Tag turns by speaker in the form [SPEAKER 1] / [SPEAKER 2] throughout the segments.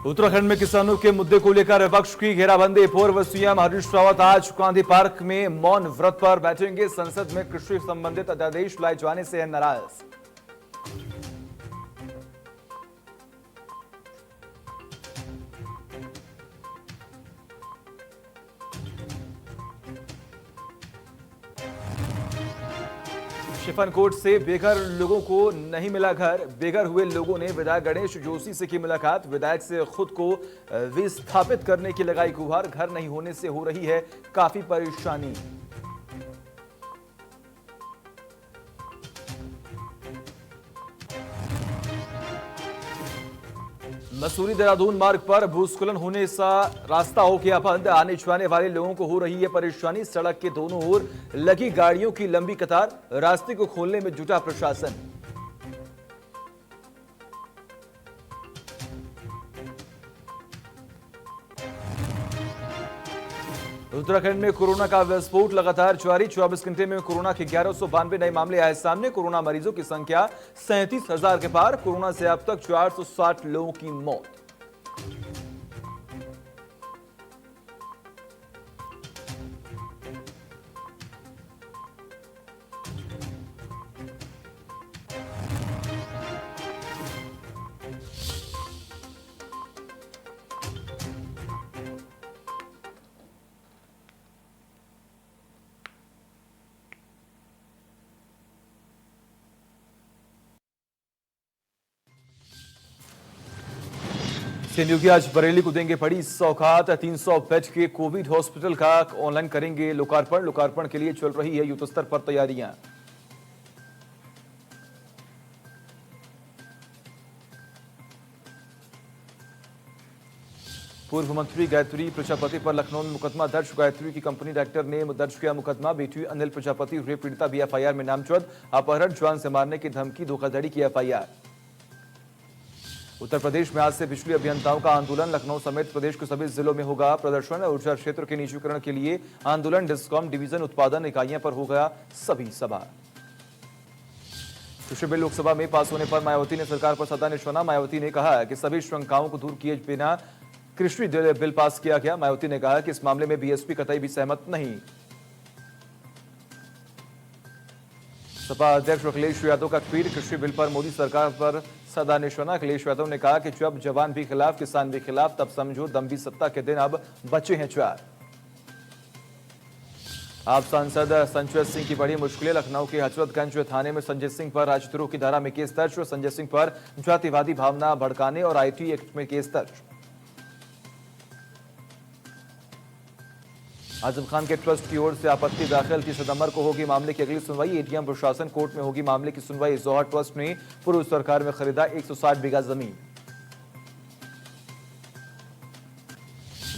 [SPEAKER 1] उत्तराखंड में किसानों के मुद्दे को लेकर विपक्ष की घेराबंदी। पूर्व सीएम हरीश रावत आज गांधी पार्क में मौन व्रत पर बैठेंगे। संसद में कृषि संबंधित अध्यादेश लाए जाने से है नाराज। शिफनकोट से बेघर लोगों को नहीं मिला घर। बेघर हुए लोगों ने विधायक गणेश जोशी से की मुलाकात। विधायक से खुद को विस्थापित करने की लगाई गुहार। घर नहीं होने से हो रही है काफी परेशानी। मसूरी देहरादून मार्ग पर भूस्खलन होने से रास्ता हो गया बंद। आने जाने वाले लोगों को हो रही है परेशानी। सड़क के दोनों ओर लगी गाड़ियों की लंबी कतार। रास्ते को खोलने में जुटा प्रशासन। उत्तराखंड में कोरोना का विस्फोट लगातार जारी। 24 घंटे में कोरोना के 1192 नए मामले आए सामने। कोरोना मरीजों की संख्या 37,000 के पार। कोरोना से अब तक 460 लोगों की मौत। सीएम योगी आज बरेली को देंगे बड़ी सौगात। 300 बेड के कोविड हॉस्पिटल का ऑनलाइन करेंगे लोकार्पण। लोकार्पण के लिए चल रही है युद्धस्तर पर तैयारियां। पूर्व मंत्री गायत्री प्रजापति पर लखनऊ में मुकदमा दर्ज। गायत्री की कंपनी डायरेक्टर ने दर्ज किया मुकदमा। बेटी अनिल प्रजापति रेप पीड़िता भी एफआईआर में नामजद। अपहरण, जान से मारने की धमकी, धोखाधड़ी की एफआईआर। उत्तर प्रदेश में आज से बिजली अभियंताओं का आंदोलन। लखनऊ समेत प्रदेश के सभी जिलों में होगा प्रदर्शन। ऊर्जा क्षेत्र के निजीकरण के लिए आंदोलन। डिस्कॉम डिवीजन उत्पादन इकाइयों पर होगा सभी सभा। कृषि बिल लोकसभा में पास होने पर मायावती ने सरकार पर साधा निशाना। मायावती ने कहा कि सभी शंकाओं को दूर किए बिना कृषि बिल पास किया गया। मायावती ने कहा कि इस मामले में बीएसपी कतई भी सहमत नहीं। सपा अध्यक्ष अखिलेश यादव का ट्वीट। कृषि बिल पर मोदी सरकार पर सदा निशाना। अखिलेश यादव ने कहा कि जब जवान भी खिलाफ, किसान भी खिलाफ, तब समझो दम्भी सत्ता के दिन अब बचे हैं 4। आप सांसद संजय सिंह की बड़ी मुश्किलें। लखनऊ के हजरतगंज थाने में संजय सिंह पर राजद्रोह की धारा में केस दर्ज। संजय सिंह पर जातिवादी भावना भड़काने और आईटी एक्ट में केस दर्ज। आजम खान के ट्रस्ट की ओर से आपत्ति दाखिल। 30 सितंबर को होगी मामले की अगली सुनवाई। एटीएम प्रशासन कोर्ट में होगी मामले की सुनवाई। जौहर ट्रस्ट ने पूर्व सरकार में खरीदा 160 बीघा जमीन।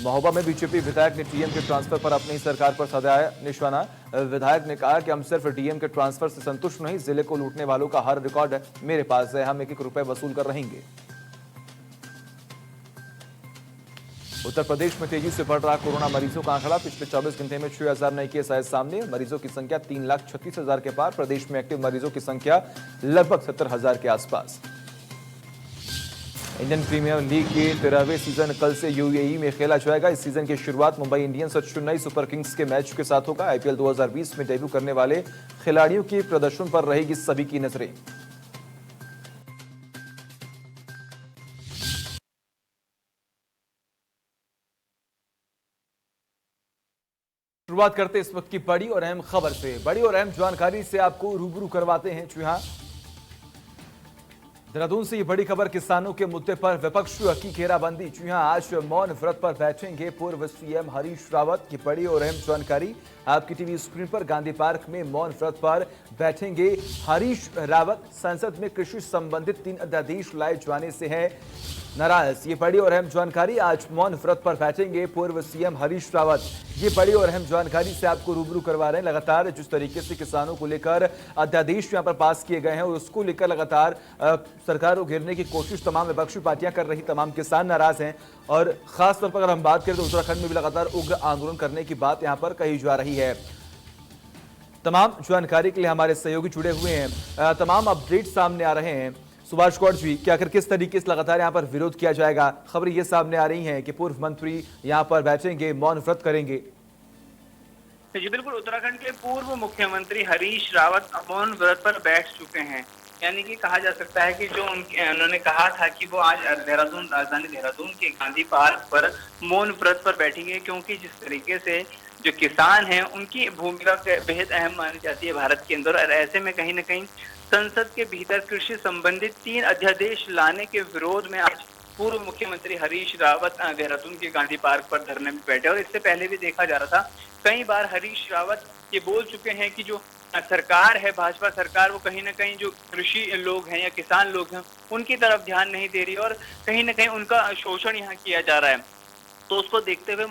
[SPEAKER 1] महोबा में बीजेपी विधायक ने डीएम के ट्रांसफर पर अपनी सरकार पर साधा निशाना। विधायक ने कहा कि हम सिर्फ डीएम के ट्रांसफर से संतुष्ट नहीं, जिले को लूटने वालों का हर रिकॉर्ड मेरे पास है। हम 1-1 रुपए वसूल कर रहेंगे। उत्तर प्रदेश में तेजी से बढ़ रहा कोरोना मरीजों का आंकड़ा। पिछले 24 घंटे में 6,000 नए केस आए सामने। मरीजों की संख्या 3,36,000 के पार। प्रदेश में एक्टिव मरीजों की संख्या लगभग 70,000 के आसपास। इंडियन प्रीमियर लीग के 13वें सीजन कल से यूएई में खेला जाएगा। इस सीजन की शुरुआत मुंबई इंडियंस और चेन्नई सुपर किंग्स के मैच के साथ होगा। आईपीएल 2020 में डेब्यू करने वाले खिलाड़ियों के प्रदर्शन पर रहेगी सभी की नजरें। शुरुआत करते इस वक्त की बड़ी और अहम खबर से। बड़ी और अहम जानकारी से आपको रूबरू करवाते हैं। जी हां, देहरादून से ये बड़ी खबर। किसानों के मुद्दे पर विपक्ष की घेराबंदी। जी हां, आज मौन व्रत पर बैठेंगे पूर्व सीएम हरीश रावत की बड़ी और अहम जानकारी आपकी टीवी स्क्रीन पर। गांधी पार्क में मौन व्रत पर बैठेंगे हरीश रावत। संसद में कृषि संबंधित 3 अध्यादेश लाए जाने से है नाराज। ये बड़ी और अहम जानकारी। आज मौन व्रत पर बैठेंगे पूर्व सीएम हरीश रावत। ये बड़ी और अहम जानकारी से आपको रूबरू करवा रहे हैं। लगातार जिस तरीके से किसानों को लेकर अध्यादेश यहां पर पास किए गए हैं और उसको लेकर लगातार सरकार को घेरने की कोशिश तमाम विपक्षी पार्टियां कर रही, तमाम किसान नाराज हैं। और खासतौर पर अगर हम बात करें तो उत्तराखंड में भी लगातार उग्र आंदोलन करने की बात यहां पर कही जा रही है। तमाम जानकारी के लिए हमारे सहयोगी जुड़े हुए हैं। तमाम अपडेट सामने आ रहे हैं। सुभाष कौर जी, कि आखिर किस तरीके से लगातार यहाँ पर विरोध किया जाएगा? खबरें ये सामने आ रही हैं कि पूर्व मंत्री यहाँ पर बैठेंगे, मौन व्रत करेंगे।
[SPEAKER 2] जी बिल्कुल, उत्तराखंड के पूर्व मुख्यमंत्री हरीश रावत मौन व्रत पर बैठ चुके हैं। यानी कि कहा जा सकता है कि जो उन्होंने कहा था कि वो आज देहरादून, राजधानी देहरादून के गांधी पार्क पर मौन व्रत पर बैठेंगे, क्योंकि जिस तरीके से जो किसान हैं उनकी भूमिका बेहद अहम मानी जाती है भारत के अंदर। और ऐसे में कहीं न कहीं संसद के भीतर कृषि संबंधित 3 अध्यादेश लाने के विरोध में आज पूर्व मुख्यमंत्री हरीश रावत देहरादून के गांधी पार्क पर धरने में बैठे। और इससे पहले भी देखा जा रहा था, कई बार हरीश रावत ये बोल चुके हैं कि जो सरकार है, भाजपा सरकार, वो कहीं न कहीं जो कृषि लोग हैं या किसान लोग हैं उनकी तरफ ध्यान नहीं दे रही और कहीं न कहीं उनका शोषण यहाँ किया जा रहा है। तो उसको देखते हुए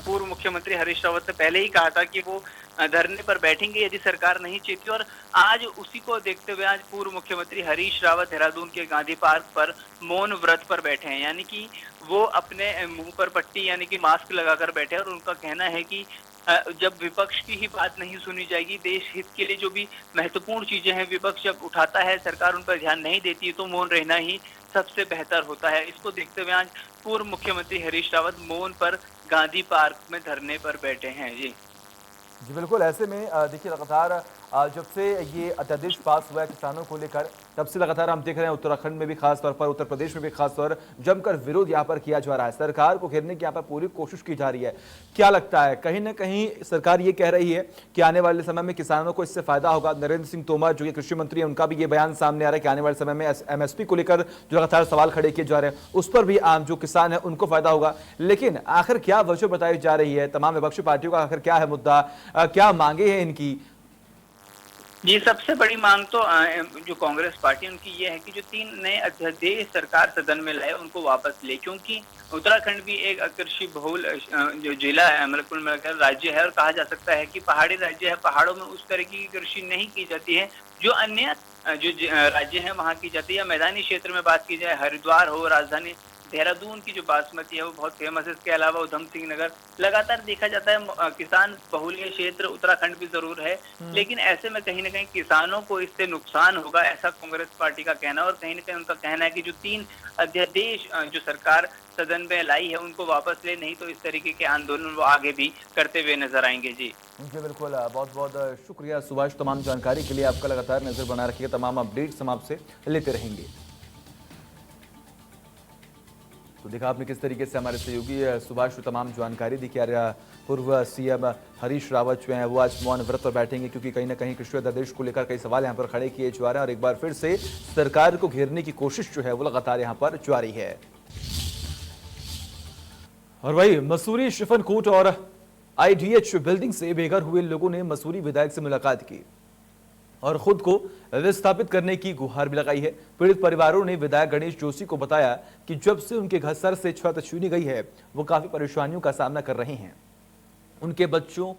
[SPEAKER 2] पूर्व मुख्यमंत्री हरीश रावत ने पहले ही कहा था कि वो धरने पर बैठेंगे यदि सरकार नहीं चेती। और आज उसी को देखते हुए आज पूर्व मुख्यमंत्री हरीश रावत देहरादून के गांधी पार्क पर मौन व्रत पर बैठे हैं। यानी कि वो अपने मुंह पर पट्टी यानी कि मास्क लगाकर बैठे हैं और उनका कहना है कि जब विपक्ष की ही बात नहीं सुनी जाएगी, देश हित के लिए जो भी महत्वपूर्ण चीजें हैं विपक्ष जब उठाता है, सरकार उन पर ध्यान नहीं देती है, तो मौन रहना ही सबसे बेहतर होता है। इसको देखते हुए आज पूर्व मुख्यमंत्री हरीश रावत मौन पर गांधी पार्क में धरने पर बैठे हैं।
[SPEAKER 1] जी बिल्कुल, ऐसे में देखिए लगातार जब से ये अध्यादेश पास हुआ है किसानों को लेकर, तब से लगातार हम देख रहे हैं उत्तराखंड में भी खास तौर पर, उत्तर प्रदेश में भी खास तौर जमकर विरोध यहाँ पर किया जा रहा है। सरकार को घेरने की यहाँ पर पूरी कोशिश की जा रही है। क्या लगता है, कहीं ना कहीं सरकार ये कह रही है कि आने वाले समय में किसानों को इससे फायदा होगा? नरेंद्र सिंह तोमर जो ये कृषि मंत्री है, उनका भी ये बयान सामने आ रहा है कि आने वाले समय में MSP को लेकर जो लगातार सवाल खड़े किए जा रहे हैं उस पर भी आम जो किसान है उनको फायदा होगा। लेकिन आखिर क्या वजह बताई जा रही है? तमाम विपक्षी पार्टियों का आखिर क्या है मुद्दा, क्या मांगे हैं इनकी?
[SPEAKER 2] ये सबसे बड़ी मांग तो जो कांग्रेस पार्टी उनकी ये है कि जो 3 नए अध्यादेश सरकार सदन में लाए उनको वापस ले, क्योंकि उत्तराखंड भी एक कृषि बहुल जो जिला है, मतलब राज्य है, और कहा जा सकता है कि पहाड़ी राज्य है। पहाड़ों में उस तरह की कृषि नहीं की जाती है जो अन्य जो राज्य है वहाँ की जाती है। या मैदानी क्षेत्र में बात की जाए, हरिद्वार हो, राजधानी देहरादून की जो बासमती है वो बहुत फेमस है। इसके अलावा उधम सिंह नगर लगातार देखा जाता है किसान बहुल्य क्षेत्र उत्तराखंड भी जरूर है, लेकिन ऐसे में कहीं ना कहीं किसानों को इससे नुकसान होगा, ऐसा कांग्रेस पार्टी का कहना है। और कहीं ना कहीं उनका कहना है कि जो 3 अध्यादेश जो सरकार सदन में लाई है उनको वापस ले, नहीं तो इस तरीके के आंदोलन वो आगे भी करते हुए नजर आएंगे। जी
[SPEAKER 1] बिल्कुल, बहुत बहुत शुक्रिया सुभाष, तमाम जानकारी के लिए। आपका लगातार नजर बना रखिएगा, तमाम अपडेट्स हम आपसे लेते रहेंगे। तो देखा आपने किस तरीके से हमारे सहयोगी सुभाष को तमाम जानकारी दी कि पूर्व CM हरीश रावत जो हैं वो आज मौन व्रत पर बैठेंगे, क्योंकि कहीं ना कहीं कृषि अध्यादेश को लेकर कई सवाल यहाँ पर खड़े किए जा रहे हैं और एक बार फिर से सरकार को घेरने की कोशिश जो है वो लगातार यहाँ पर जारी है। और वही मसूरी शिफनकोट और IDH बिल्डिंग से बेघर हुए लोगों ने मसूरी विधायक से मुलाकात की और खुद को विस्थापित करने की गुहार भी लगाई है। पीड़ित परिवारों ने विधायक गणेश जोशी को बताया कि जब से उनके घर सर से छत छीनी गई है वो काफी परेशानियों का सामना कर रहे हैं। उनके बच्चों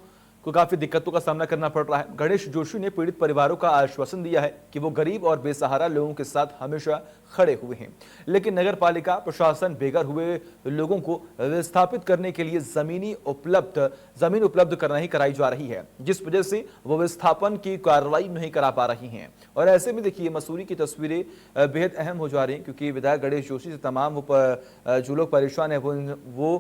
[SPEAKER 1] को काफी दिक्कतों का सामना करना पड़ रहा है। गणेश जोशी ने पीड़ित परिवारों का आश्वासन दिया है कि वो गरीब और बेसहारा लोगों के साथ हमेशा खड़े हुए हैं, लेकिन नगर पालिका प्रशासन बेघर हुए लोगों को विस्थापित करने के लिए जमीन उपलब्ध कराई जा रही है, जिस वजह से वो विस्थापन की कार्रवाई नहीं करा पा रही हैं। और ऐसे में देखिए मसूरी की तस्वीरें बेहद अहम हो जा रही हैं, क्योंकि विधायक गणेश जोशी से तमाम जो लोग परेशान है वो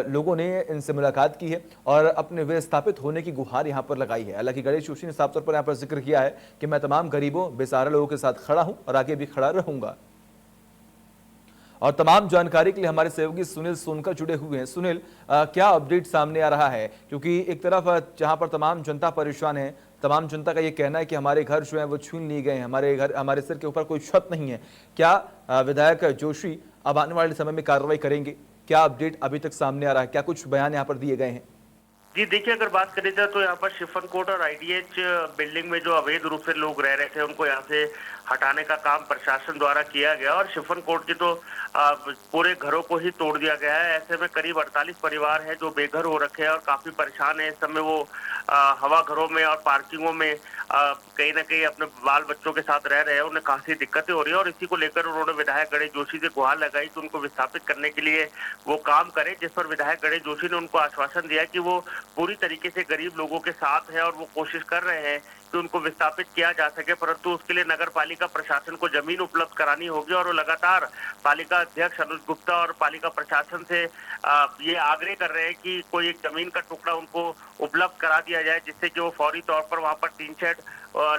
[SPEAKER 1] लोगों ने इनसे मुलाकात की है और अपने विस्थापित होने की गुहार यहाँ पर लगाई है। हालांकि गणेश जोशी ने साफ तौर पर यहाँ पर जिक्र किया है कि मैं तमाम गरीबों बेसहारा लोगों के साथ खड़ा हूं और आगे भी खड़ा रहूंगा। और तमाम जानकारी के लिए हमारे सहयोगी सुनील सोनकर जुड़े हुए हैं। सुनील, क्या अपडेट सामने आ रहा है? क्योंकि एक तरफ जहां पर तमाम जनता परेशान है, तमाम जनता का ये कहना है कि हमारे घर जो है वो छीन लिए गए हैं, हमारे सिर के ऊपर कोई छत नहीं है। क्या विधायक जोशी अब आने वाले समय में कार्रवाई करेंगे? क्या अपडेट अभी तक सामने आ रहा है? क्या कुछ बयान यहाँ पर दिए गए हैं?
[SPEAKER 3] जी देखिए, अगर बात करें जाए तो यहाँ पर शिफनकोट और IDH बिल्डिंग में जो अवैध रूप से लोग रह रहे थे उनको यहाँ से हटाने का काम प्रशासन द्वारा किया गया और शिफनकोट के तो पूरे घरों को ही तोड़ दिया गया है। ऐसे में करीब 48 परिवार है जो बेघर हो रखे हैं और काफी परेशान है। इस समय वो हवा घरों में और पार्किंगों में कहीं ना कहीं अपने बाल बच्चों के साथ रह रहे हैं, उन्हें काफी दिक्कतें हो रही है और इसी को लेकर उन्होंने विधायक गणेश जोशी से गुहार लगाई कि उनको विस्थापित करने के लिए वो काम करें, जिस पर विधायक गणेश जोशी ने उनको आश्वासन दिया कि वो पूरी तरीके से गरीब लोगों के साथ है और वो कोशिश कर रहे हैं कि उनको विस्थापित किया जा सके, परंतु उसके लिए नगर पालिका प्रशासन को जमीन उपलब्ध करानी होगी और वो लगातार पालिका अध्यक्ष अनुज गुप्ता और पालिका प्रशासन से ये आग्रह कर रहे हैं कि कोई एक जमीन का टुकड़ा उनको उपलब्ध करा दिया जाए, जिससे कि वो फौरी तौर पर वहां पर टीन शेड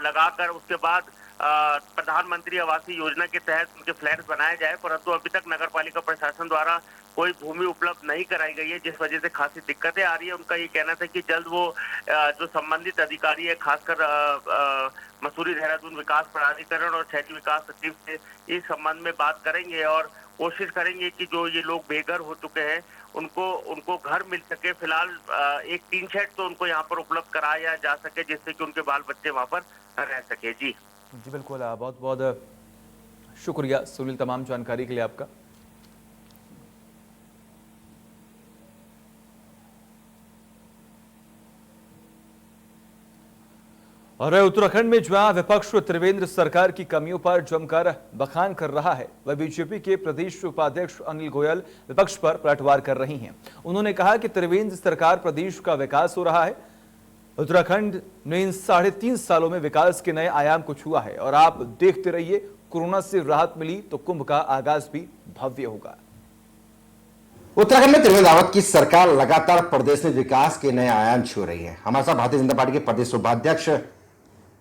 [SPEAKER 3] लगाकर उसके बाद प्रधानमंत्री आवासीय योजना के तहत उनके फ्लैट्स बनाए जाए, परंतु अभी तक नगर पालिका प्रशासन द्वारा कोई भूमि उपलब्ध नहीं कराई गई है, जिस वजह से खासी दिक्कतें आ रही है। उनका ये कहना था कि जल्द वो जो संबंधित अधिकारी है, खासकर मसूरी देहरादून विकास प्राधिकरण और शहरी विकास सचिव से इस संबंध में बात करेंगे और कोशिश करेंगे कि जो ये लोग बेघर हो चुके हैं उनको घर मिल सके। फिलहाल एक टीन शेड तो उनको यहाँ पर उपलब्ध कराया जा सके, जिससे कि उनके बाल बच्चे वहाँ पर रह सके। जी
[SPEAKER 1] बिल्कुल, बहुत बहुत शुक्रिया सुनील तमाम जानकारी के लिए आपका। और उत्तराखंड में जहां विपक्ष त्रिवेंद्र सरकार की कमियों पर जमकर बखान कर रहा है, वह बीजेपी के प्रदेश उपाध्यक्ष अनिल गोयल विपक्ष पर पलटवार कर रही हैं। उन्होंने कहा कि त्रिवेंद्र सरकार प्रदेश का विकास हो रहा है। उत्तराखंड ने इन 3.5 सालों में विकास के नए आयाम को छुआ है और आप देखते रहिए, कोरोना से राहत मिली तो कुंभ का आगाज भी भव्य होगा।
[SPEAKER 4] उत्तराखंड में त्रिवेंद्र रावत की सरकार लगातार प्रदेश में विकास के नए आयाम छू रही है। हमारे साथ भारतीय जनता पार्टी के प्रदेश उपाध्यक्ष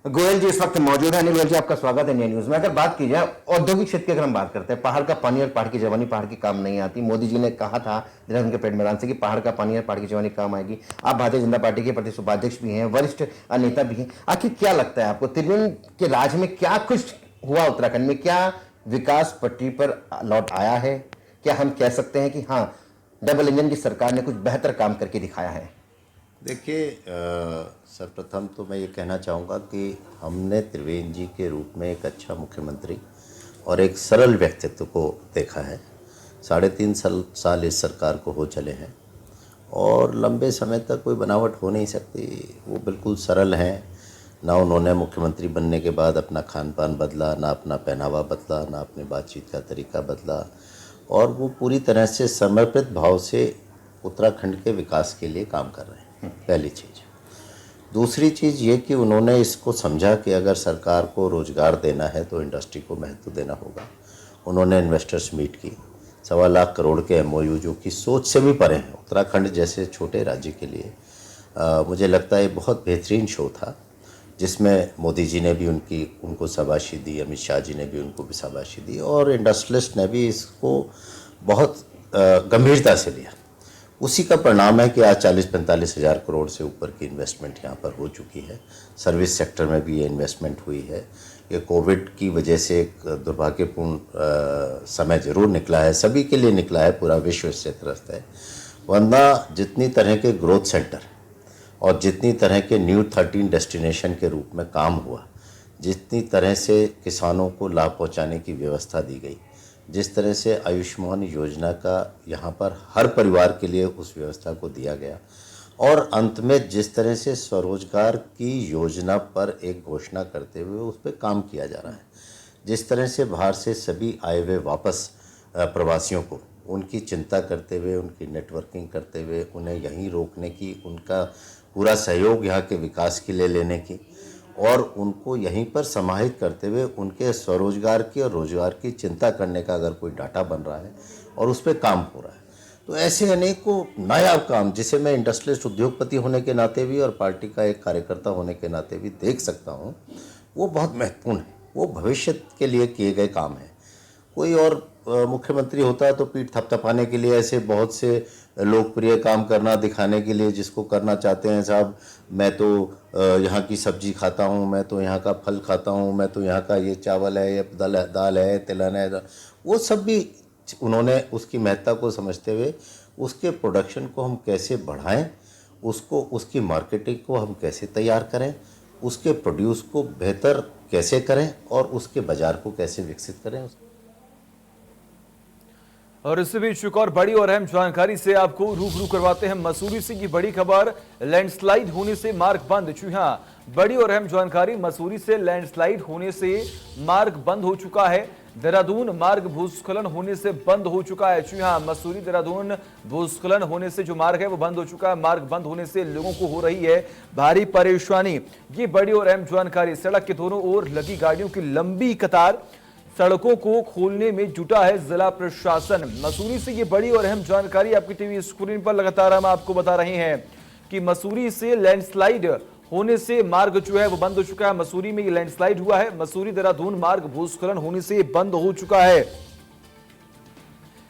[SPEAKER 4] गोयल जी इस वक्त मौजूद है। अनिल गोयल जी, आपका स्वागत है इंडिया न्यूज में। अगर बात की जाए औद्योगिक क्षेत्र की, अगर हम बात करते हैं, पहाड़ का पानी और पहाड़ की जवानी पहाड़ की काम नहीं आती। मोदी जी ने कहा था देहरादून के पेड़ मैदान से कि पहाड़ का पानी और पहाड़ की जवानी काम आएगी। आप भारतीय जनता पार्टी के प्रदेश उपाध्यक्ष भी हैं, वरिष्ठ नेता भी हैं। आखिर क्या लगता है आपको, त्रिवेंद्र के राज में क्या कुछ हुआ उत्तराखंड में? क्या विकास पटरी पर लौट आया है? क्या हम कह सकते हैं कि हाँ, डबल इंजन की सरकार ने कुछ बेहतर काम करके दिखाया है?
[SPEAKER 5] देखिए, सर्वप्रथम तो मैं ये कहना चाहूँगा कि हमने त्रिवेंद्र जी के रूप में एक अच्छा मुख्यमंत्री और एक सरल व्यक्तित्व को देखा है। 3.5 साल इस सरकार को हो चले हैं और लंबे समय तक कोई बनावट हो नहीं सकती। वो बिल्कुल सरल हैं। ना उन्होंने मुख्यमंत्री बनने के बाद अपना खान पान बदला, ना अपना पहनावा बदला, ना अपनी बातचीत का तरीका बदला, और वो पूरी तरह से समर्पित भाव से उत्तराखंड के विकास के लिए काम कर रहे हैं। पहली चीज़। दूसरी चीज़ ये कि उन्होंने इसको समझा कि अगर सरकार को रोज़गार देना है तो इंडस्ट्री को महत्व देना होगा। उन्होंने इन्वेस्टर्स मीट की, 1.25 लाख करोड़ के एमओयू, जो कि सोच से भी परे हैं उत्तराखंड जैसे छोटे राज्य के लिए। मुझे लगता है ये बहुत बेहतरीन शो था, जिसमें मोदी जी ने भी उनको शाबाशी दी, अमित शाह जी ने भी उनको भी शाबाशी दी और इंडस्ट्रियलिस्ट ने भी इसको बहुत गंभीरता से लिया। उसी का परिणाम है कि आज 40-45 हज़ार करोड़ से ऊपर की इन्वेस्टमेंट यहाँ पर हो चुकी है। सर्विस सेक्टर में भी ये इन्वेस्टमेंट हुई है। ये कोविड की वजह से एक दुर्भाग्यपूर्ण समय ज़रूर निकला है, सभी के लिए निकला है, पूरा विश्व इससे त्रस्त है। वरना जितनी तरह के ग्रोथ सेंटर और जितनी तरह के न्यू 13 डेस्टिनेशन के रूप में काम हुआ, जितनी तरह से किसानों को लाभ पहुँचाने की व्यवस्था दी गई, जिस तरह से आयुष्मान योजना का यहाँ पर हर परिवार के लिए उस व्यवस्था को दिया गया, और अंत में जिस तरह से स्वरोजगार की योजना पर एक घोषणा करते हुए उस पर काम किया जा रहा है, जिस तरह से बाहर से सभी आए हुए वापस प्रवासियों को उनकी चिंता करते हुए, उनकी नेटवर्किंग करते हुए, उन्हें यहीं रोकने की, उनका पूरा सहयोग यहाँ के विकास के लिए लेने की और उनको यहीं पर समाहित करते हुए उनके स्वरोजगार की और रोजगार की चिंता करने का अगर कोई डाटा बन रहा है और उस पर काम हो रहा है, तो ऐसे अनेकों नायाब काम, जिसे मैं इंडस्ट्रियलिस्ट उद्योगपति होने के नाते भी और पार्टी का एक कार्यकर्ता होने के नाते भी देख सकता हूँ, वो बहुत महत्वपूर्ण है। वो भविष्य के लिए किए गए काम हैं। कोई और मुख्यमंत्री होता है तो पीठ थपथपाने के लिए ऐसे बहुत से लोकप्रिय काम करना, दिखाने के लिए जिसको करना चाहते हैं, साहब मैं तो यहाँ की सब्जी खाता हूँ, मैं तो यहाँ का फल खाता हूँ, मैं तो यहाँ का ये चावल है, ये दाल है, तिलहन है, वो सब भी उन्होंने उसकी महत्ता को समझते हुए उसके प्रोडक्शन को हम कैसे बढ़ाएं, उसको, उसकी मार्केटिंग को हम कैसे तैयार करें, उसके प्रोड्यूस को बेहतर कैसे करें और उसके बाज़ार को कैसे विकसित करें।
[SPEAKER 1] और इससे भी एक और बड़ी और अहम जानकारी से आपको रूबरू करवाते हैं मसूरी से। की बड़ी खबर, लैंडस्लाइड होने से मार्ग बंद। जी हां, बड़ी और अहम जानकारी, मसूरी से लैंडस्लाइड होने से मार्ग बंद हो चुका है। देहरादून मार्ग भूस्खलन होने से बंद हो चुका है। जी हां, मसूरी देहरादून भूस्खलन होने से जो मार्ग है वो बंद हो चुका है। मार्ग बंद होने से लोगों को हो रही है भारी परेशानी। ये बड़ी और अहम जानकारी। सड़क के दोनों ओर लगी गाड़ियों की लंबी कतार, सड़कों को खोलने में जुटा है जिला प्रशासन। मसूरी से ये बड़ी और अहम जानकारी आपकी टीवी स्क्रीन पर लगातार हम आपको बता रहे हैं कि मसूरी से लैंडस्लाइड होने से मार्ग जो है वो बंद हो चुका है। मसूरी में ये लैंडस्लाइड हुआ है। मसूरी देहरादून मार्ग भूस्खलन होने से बंद हो चुका है।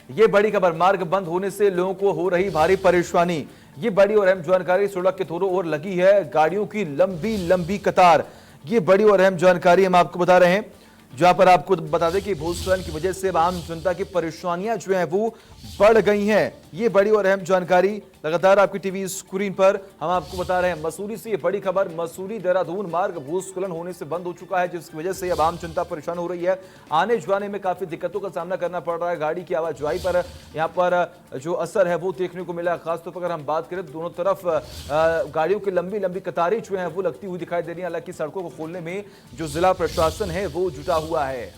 [SPEAKER 1] ये बड़ी खबर, मार्ग बंद होने से लोगों को हो रही भारी परेशानी। ये बड़ी और अहम जानकारी। सड़क के दोनों ओर लगी है गाड़ियों की लंबी लंबी कतार। ये बड़ी और अहम जानकारी हम आपको बता रहे हैं, जहां पर आपको बता दें कि भूस्खलन की वजह से आम जनता की परेशानियां जो हैं वो बढ़ गई हैं। ये बड़ी और अहम जानकारी लगातार आपकी टीवी स्क्रीन पर हम आपको बता रहे हैं। मसूरी से ये बड़ी खबर, मसूरी देहरादून मार्ग भूस्खलन होने से बंद हो चुका है, जिसकी वजह से अब आम जनता परेशान हो रही है। आने जाने में काफी दिक्कतों का सामना करना पड़ रहा है। गाड़ी की आवाजाही पर यहाँ पर जो असर है वो देखने को मिला। खासतौर पर अगर हम बात करें तो दोनों तरफ गाड़ियों की लंबी लंबी कतारें जो है वो लगती हुई दिखाई दे रही है। हालांकि सड़कों को खोलने में जो जिला प्रशासन है वो जुटा हुआ है।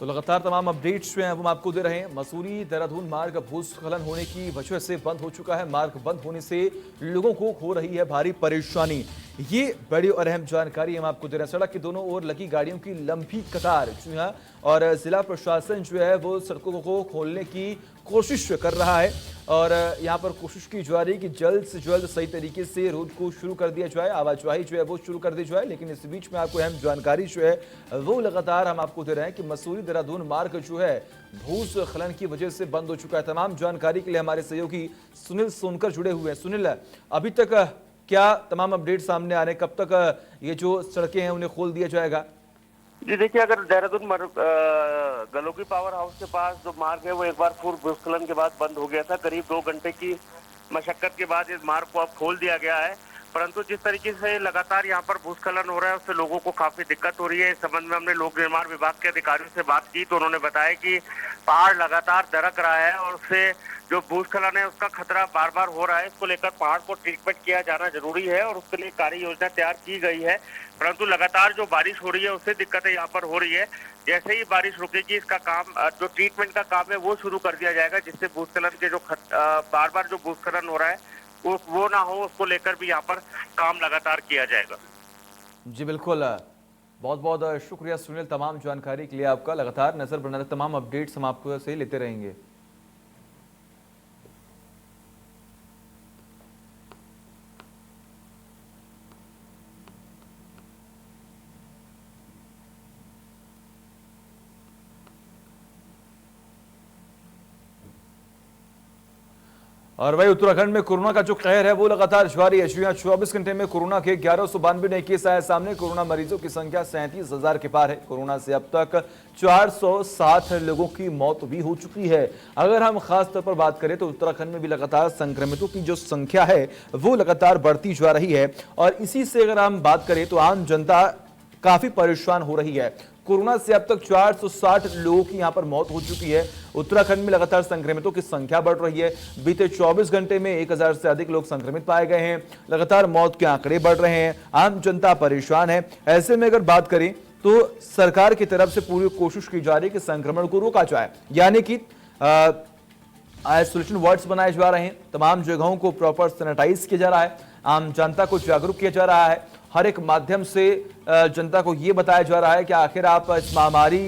[SPEAKER 1] तो लगातार तमाम अपडेट्स जो हैं वो हम आपको दे रहे हैं। मसूरी देहरादून मार्ग भूस्खलन होने की वजह से बंद हो चुका है। मार्ग बंद होने से लोगों को हो रही है भारी परेशानी। ये बड़ी और अहम जानकारी हम आपको दे रहे हैं। सड़क के दोनों ओर लगी गाड़ियों की लंबी कतार, जी हाँ, और जिला प्रशासन जो है वो सड़कों को खोलने की कोशिश कर रहा है। और यहाँ पर कोशिश की जा रही है कि जल्द से जल्द सही तरीके से रोड को शुरू कर दिया जाए, आवाजाही जो है वो शुरू कर दी जाए। लेकिन इस बीच में आपको अहम जानकारी जो है वो लगातार हम आपको दे रहे हैं कि मसूरी देहरादून मार्ग जो है भूस्खलन की वजह से बंद हो चुका है। तमाम जानकारी के लिए हमारे सहयोगी सुनील सोनकर जुड़े हुए हैं। सुनील, अभी तक क्या तमाम अपडेट सामने आ रहे हैं? कब तक ये जो सड़कें हैं उन्हें खोल दिया जाएगा?
[SPEAKER 3] जी देखिए, अगर देहरादून गलोगी पावर हाउस के पास जो मार्ग है वो एक बार पूर्व भूस्खलन के बाद बंद हो गया था। करीब 2 घंटे की मशक्कत के बाद इस मार्ग को अब खोल दिया गया है। परंतु जिस तरीके से लगातार यहाँ पर भूस्खलन हो रहा है उससे लोगों को काफी दिक्कत हो रही है। इस संबंध में हमने लोक निर्माण विभाग के अधिकारियों से बात की तो उन्होंने बताया कि पहाड़ लगातार दरक रहा है और उससे जो भूस्खलन है उसका खतरा बार बार हो रहा है। इसको लेकर पहाड़ को ट्रीटमेंट किया जाना जरूरी है और उसके लिए कार्य योजना तैयार की गई है। परंतु लगातार जो बारिश हो रही है उससे दिक्कतें यहाँ पर हो रही है। जैसे ही बारिश रुकेगी इसका काम, जो ट्रीटमेंट का काम है वो शुरू कर दिया जाएगा, जिससे भूस्खलन के जो बार बार जो भूस्खलन हो रहा है वो ना हो, उसको लेकर भी यहाँ पर काम लगातार किया जाएगा।
[SPEAKER 1] जी बिल्कुल, बहुत बहुत शुक्रिया सुनील तमाम जानकारी के लिए आपका। लगातार नजर बनाते तमाम अपडेट्स हम आपको से लेते रहेंगे। और वही उत्तराखंड में कोरोना का जो कहर है वो लगातार जारी है। 24 घंटे में कोरोना के 1192 नए केस आए सामने। कोरोना मरीजों की संख्या 37,000 के पार है। कोरोना से अब तक 460 लोगों की मौत भी हो चुकी है। अगर हम खास तौर पर बात करें तो उत्तराखंड में भी लगातार संक्रमितों की जो संख्या है वो लगातार बढ़ती जा रही है। और इसी से अगर हम बात करें तो आम जनता काफी परेशान हो रही है। कोरोना से अब तक 460 लोगों की यहां पर मौत हो चुकी है। उत्तराखंड में लगातार संक्रमितों की संख्या बढ़ रही है। बीते 24 घंटे में 1000 से अधिक लोग संक्रमित पाए गए हैं। लगातार मौत के आंकड़े बढ़ रहे हैं। आम जनता परेशान है। ऐसे में अगर बात करें तो सरकार की तरफ से पूरी कोशिश की जा रही है कि संक्रमण को रोका जाए, यानी कि आइसोलेशन वार्ड्स बनाए जा रहे हैं। तमाम जगहों को प्रॉपर सैनिटाइज किया जा रहा है। आम जनता को जागरूक किया जा रहा है। हर एक माध्यम से जनता को यह बताया जा रहा है कि आखिर आप इस महामारी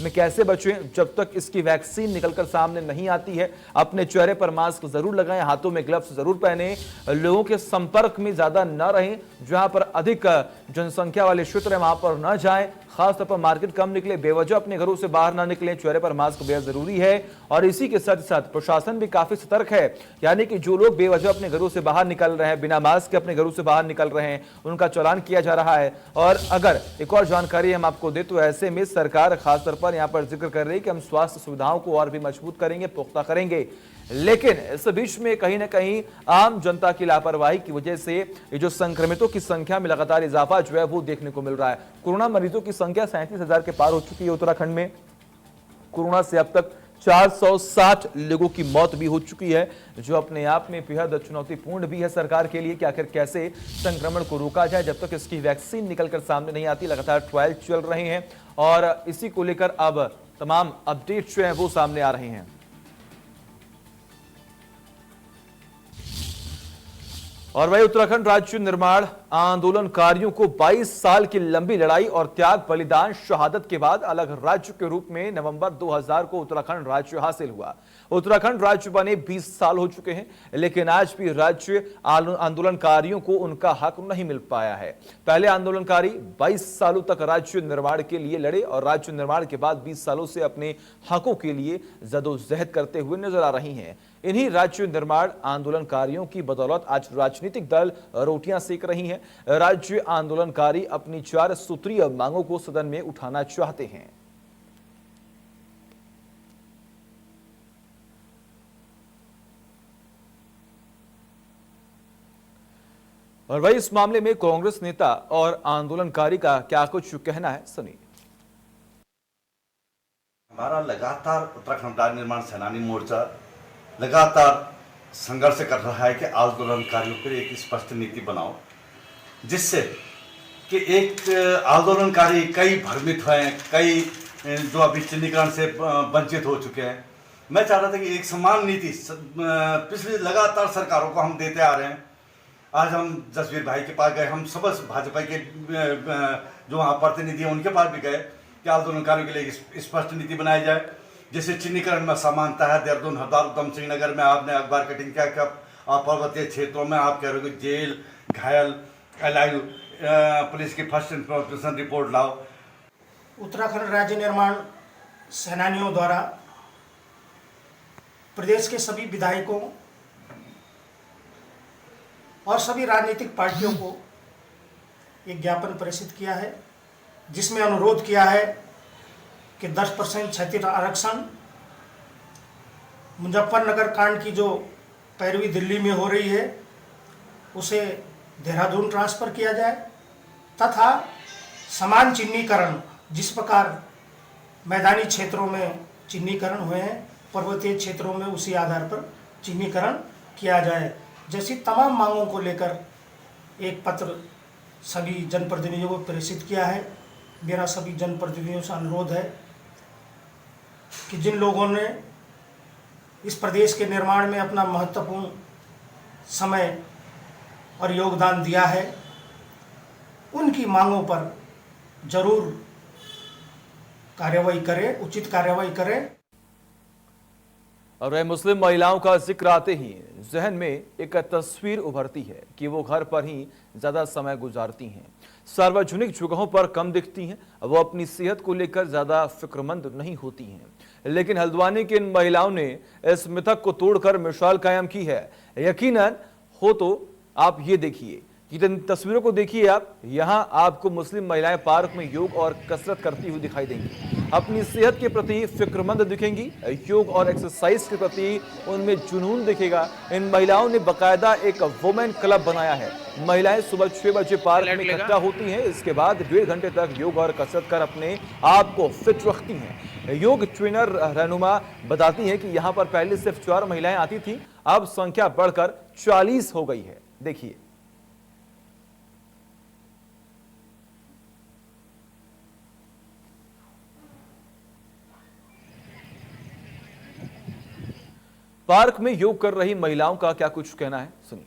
[SPEAKER 1] में कैसे बचें। जब तक इसकी वैक्सीन निकलकर सामने नहीं आती है, अपने चेहरे पर मास्क जरूर लगाएं, हाथों में ग्लव्स जरूर पहनें, लोगों के संपर्क में ज्यादा न रहें, जहां पर अधिक जनसंख्या वाले क्षेत्र है वहां पर न जाएं, खासतौर पर मार्केट कम निकले, बेवजह अपने घरों से बाहर ना निकलें, चेहरे पर मास्क बेहद जरूरी है। और इसी के साथ साथ प्रशासन भी काफी सतर्क है, यानी कि जो लोग बेवजह अपने घरों से बाहर निकल रहे हैं, बिना मास्क के अपने घरों से बाहर निकल रहे हैं, उनका चालान किया जा रहा है। और अगर एक और जानकारी हम आपको दे तो ऐसे में सरकार खासतौर पर यहाँ पर जिक्र कर रही है कि हम स्वास्थ्य सुविधाओं को और भी मजबूत करेंगे, पुख्ता करेंगे। लेकिन इस बीच में कहीं ना कहीं आम जनता की लापरवाही की वजह से ये जो संक्रमितों की संख्या में लगातार इजाफा जो है वो देखने को मिल रहा है। कोरोना मरीजों की संख्या 37,000 के पार हो चुकी है। उत्तराखंड में कोरोना से अब तक 460 लोगों की मौत भी हो चुकी है, जो अपने आप में बेहद चुनौतीपूर्ण भी है सरकार के लिए कि आखिर कैसे संक्रमण को रोका जाए जब तक इसकी वैक्सीन निकलकर सामने नहीं आती। लगातार ट्रायल चल रहे हैं और इसी को लेकर अब तमाम अपडेट जो हैं वो सामने आ रहे हैं। और वही उत्तराखंड राज्य निर्माण आंदोलनकारियों को 22 साल की लंबी लड़ाई और त्याग बलिदान शहादत के बाद अलग राज्य के रूप में नवंबर 2000 को उत्तराखंड राज्य हासिल हुआ। उत्तराखंड राज्य बने 20 साल हो चुके हैं, लेकिन आज भी राज्य आंदोलनकारियों को उनका हक नहीं मिल पाया है। पहले आंदोलनकारी 22 सालों तक राज्य निर्माण के लिए लड़े और राज्य निर्माण के बाद 20 सालों से अपने हकों के लिए जदोजहद करते हुए नजर आ रही हैं। इन्हीं राज्य निर्माण आंदोलनकारियों की बदौलत आज राजनीतिक दल रोटियां सेक रही हैं। राज्य आंदोलनकारी अपनी 4 सूत्रीय मांगों को सदन में उठाना चाहते हैं। और वही इस मामले में कांग्रेस नेता और आंदोलनकारी का क्या कुछ कहना है, सुनिए।
[SPEAKER 6] हमारा लगातार उत्तराखंड राज्य निर्माण सेनानी मोर्चा लगातार संघर्ष कर रहा है कि आंदोलनकारियों पर एक स्पष्ट नीति बनाओ, जिससे कि एक आंदोलनकारी कई भ्रमित हुए, कई जो अभी चिन्हीकरण से वंचित हो चुके हैं। मैं चाह रहा था कि एक समान नीति पिछली लगातार सरकारों को हम देते आ रहे हैं। आज हम जसवीर भाई के पास गए, हम सब भाजपा के जो वहाँ प्रतिनिधि हैं उनके पास भी गए कि आंदोलनकारियों के लिए स्पष्ट नीति बनाई जाए। जैसे चिन्हीकरण में समानता है, देहरादून, हरद्वार, उधम सिंह नगर में आपने अखबार कटिंग किया कि आप पर्वतीय क्षेत्रों में आप कह रहे हो कि जेल, घायल, एलाइव, पुलिस की फर्स्ट इन्फॉर्मेशन रिपोर्ट लाओ।
[SPEAKER 7] उत्तराखंड राज्य निर्माण सेनानियों द्वारा प्रदेश के सभी विधायकों और सभी राजनीतिक पार्टियों को एक ज्ञापन प्रेषित किया है, जिसमें अनुरोध किया है कि 10% क्षैतिज आरक्षण, मुजफ्फरनगर कांड की जो पैरवी दिल्ली में हो रही है उसे देहरादून ट्रांसफ़र किया जाए तथा समान चिन्हीकरण, जिस प्रकार मैदानी क्षेत्रों में चिन्हीकरण हुए हैं, पर्वतीय क्षेत्रों में उसी आधार पर चिन्हीकरण किया जाए। जैसी तमाम मांगों को लेकर एक पत्र सभी जनप्रतिनिधियों को प्रेषित किया है। मेरा सभी जनप्रतिनिधियों से अनुरोध है कि जिन लोगों ने इस प्रदेश के निर्माण में अपना महत्वपूर्ण समय और योगदान दिया है, उनकी मांगों पर जरूर कार्रवाई करें, उचित कार्रवाई करें।
[SPEAKER 1] और वह मुस्लिम महिलाओं का जिक्र आते ही जहन में एक तस्वीर उभरती है कि वो घर पर ही ज्यादा समय गुजारती हैं, सार्वजनिक जगहों पर कम दिखती हैं, वो अपनी सेहत को लेकर ज्यादा फिक्रमंद नहीं होती हैं। लेकिन हल्द्वानी की इन महिलाओं ने इस मिथक को तोड़कर मिसाल कायम की है। यकीनन हो तो आप ये देखिए कि इन तस्वीरों को देखिए आप, यहाँ आपको मुस्लिम महिलाएं पार्क में योग और कसरत करती हुई दिखाई देंगी, अपनी सेहत के प्रति फिक्रमंद दिखेंगी, योग और एक्सरसाइज के प्रति उनमें जुनून दिखेगा। इन महिलाओं ने बाकायदा एक वुमेन क्लब बनाया है। महिलाएं सुबह 6 बजे पार्क में इकट्ठा होती हैं, इसके बाद 1.5 घंटे तक योग और कसरत कर अपने आप को फिट रखती हैं। योग ट्रेनर रहनुमा बताती हैं कि यहाँ पर पहले सिर्फ 4 महिलाएं आती थी, अब संख्या बढ़कर 40 हो गई है। देखिए, पार्क में योग कर रही महिलाओं का क्या कुछ कहना है, सुनिए।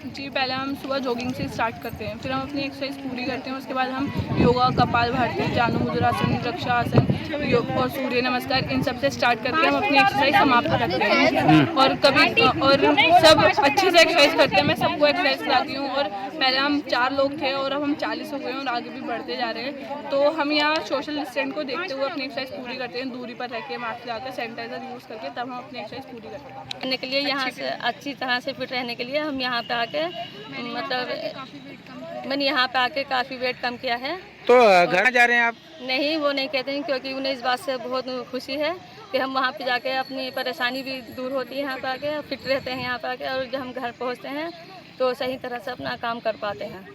[SPEAKER 8] जी, पहले हम सुबह जॉगिंग से स्टार्ट करते हैं, फिर हम अपनी एक्सरसाइज पूरी करते हैं। उसके बाद हम योगा, कपालभाति, जानु मुद्रासन, वृक्षासन, योग और सूर्य नमस्कार, इन सब से स्टार्ट करके हम अपनी एक्सरसाइज समाप्त करते हैं। और कभी और सब अच्छे से एक्सरसाइज करते हैं। मैं सबको एक्सरसाइज कराती हूँ। और पहले हम 4 लोग थे और अब हम 40 हो गए और आगे भी बढ़ते जा रहे हैं। तो हम यहाँ सोशल डिस्टेंस को देखते हुए अपनी एक्सरसाइज पूरी करते हैं, दूरी पर रह के, मास्क लगाकर, सैनिटाइजर यूज़ करके, तब हम अपनी एक्सरसाइज पूरी करते हैं।
[SPEAKER 9] रहने के लिए, यहाँ से अच्छी तरह से फिट रहने के लिए हम यहाँ पे आके मतलब मैंने यहाँ पे आके काफ़ी वेट कम किया है।
[SPEAKER 10] तो घर जा रहे हैं आप?
[SPEAKER 9] नहीं, वो नहीं कहते हैं, क्योंकि उन्हें इस बात से बहुत खुशी है फिर हम वहाँ पे जाके अपनी परेशानी भी दूर होती है, यहाँ पे आके फिट रहते हैं यहाँ पे आके, और जब हम घर पहुँचते हैं तो सही तरह से अपना काम कर पाते हैं।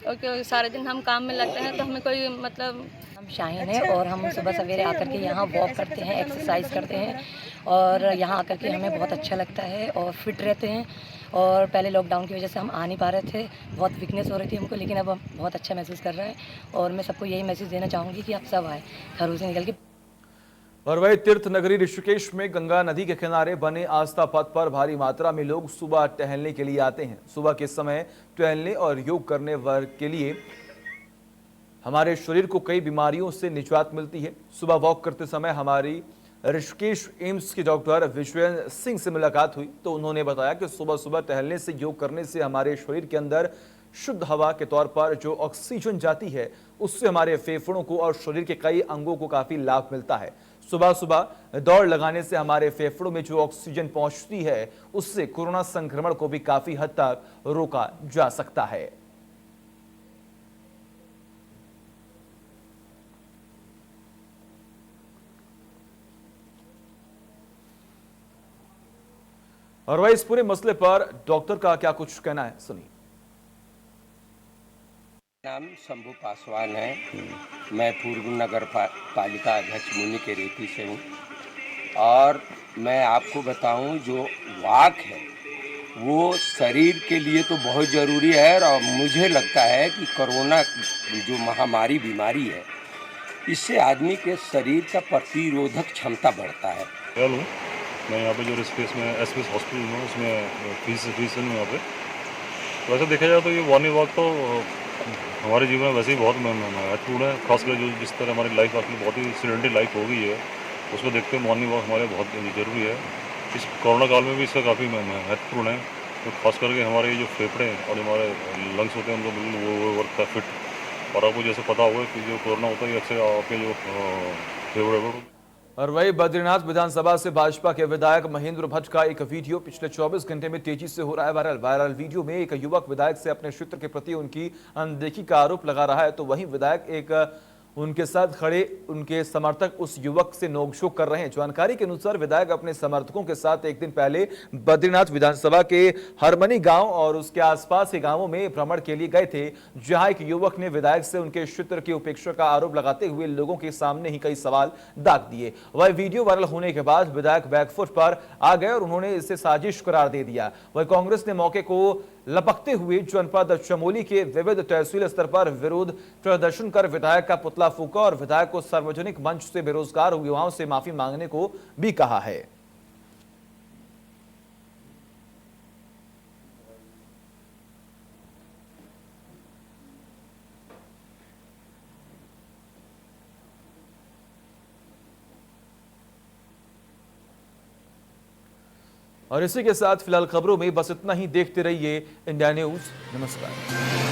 [SPEAKER 9] क्योंकि सारे दिन हम काम में लगते हैं तो हमें कोई मतलब
[SPEAKER 10] हम शाहीन है और हम सुबह सवेरे आकर के यहाँ वॉक करते हैं, एक्सरसाइज करते हैं और यहाँ आकर के हमें बहुत अच्छा लगता है और फिट रहते हैं। और पहले लॉकडाउन की वजह से हम आ नहीं पा रहे थे, बहुत वीकनेस हो रही थी हमको, लेकिन अब हम बहुत अच्छा महसूस कर रहे हैं। और मैं सबको यही मैसेज देना चाहूँगी कि आप सब आए घरों से निकल के।
[SPEAKER 1] और वही तीर्थ नगरी ऋषिकेश में गंगा नदी के किनारे बने आस्था पथ पर भारी मात्रा में लोग सुबह टहलने के लिए आते हैं। सुबह के समय टहलने और योग करने वर्ग के लिए हमारे शरीर को कई बीमारियों से निजात मिलती है। सुबह वॉक करते समय हमारी ऋषिकेश एम्स के डॉक्टर विश्वेंद्र सिंह से मुलाकात हुई तो उन्होंने बताया कि सुबह सुबह टहलने से, योग करने से हमारे शरीर के अंदर शुद्ध हवा के तौर पर जो ऑक्सीजन जाती है उससे हमारे फेफड़ों को और शरीर के कई अंगों को काफी लाभ मिलता है। सुबह सुबह दौड़ लगाने से हमारे फेफड़ों में जो ऑक्सीजन पहुंचती है उससे कोरोना संक्रमण को भी काफी हद तक रोका जा सकता है। और वही इस पूरे मसले पर डॉक्टर का क्या कुछ कहना है, सुनिए।
[SPEAKER 11] नाम शंभू पासवान है। मैं पूर्व नगर पालिका अध्यक्ष मुनि के रेती से हूँ। और मैं आपको बताऊं, जो वॉक है वो शरीर के लिए तो बहुत ज़रूरी है और मुझे लगता है कि कोरोना जो महामारी बीमारी है इससे आदमी के शरीर का प्रतिरोधक क्षमता बढ़ता है।
[SPEAKER 12] मैं यहाँ पे जो ऋषिकेश में एसपीएस हॉस्पिटल हूँ उसमें फीस हूँ यहाँ पे। तो वैसे देखा जाए तो ये मॉर्निंग वॉक तो हमारे जीवन में वैसे ही बहुत महत्वपूर्ण है। खासकर जो जिस तरह हमारी लाइफ आजकल बहुत ही सीडेंटरी लाइफ हो गई है उसको देखते हुए मॉर्निंग वॉक हमारे बहुत ज़रूरी है। इस कोरोना काल में भी इसका काफ़ी महत्वपूर्ण है। तो खास करके हमारे जो फेफड़े और हमारे लंग्स होते हैं उनको बिल्कुल वो वर्क का फिट। और आपको जैसे पता होगा कि जो कोरोना होता है अक्सर आपके जो फेफड़े।
[SPEAKER 1] और वही बद्रीनाथ विधानसभा से भाजपा के विधायक महेंद्र भट्ट का एक वीडियो पिछले 24 घंटे में तेजी से हो रहा है वायरल वीडियो में एक युवक विधायक से अपने क्षेत्र के प्रति उनकी अनदेखी का आरोप लगा रहा है तो वहीं विधायक एक उनके साथ खड़े उनके समर्थक उस युवक से नोकझोंक कर रहे हैं। जानकारी के अनुसार विधायक अपने समर्थकों के साथ एक दिन पहले बद्रीनाथ विधानसभा के हरमनी गांव और उसके आसपास के गांवों में भ्रमण के लिए गए थे, जहां एक युवक ने विधायक से उनके क्षेत्र की उपेक्षा का आरोप लगाते हुए लोगों के सामने ही कई सवाल दाग दिए। वह वीडियो वायरल होने के बाद विधायक बैकफुट पर आ गए और उन्होंने इसे साजिश करार दे दिया। वह कांग्रेस ने मौके को लपकते हुए जनपद चमोली के विविध तहसील स्तर पर विरोध प्रदर्शन कर विधायक का पुतला फूंका और विधायक को सार्वजनिक मंच से बेरोजगार युवाओं से माफी मांगने को भी कहा है। और इसी के साथ फिलहाल खबरों में बस इतना ही। देखते रहिए इंडिया न्यूज। नमस्कार।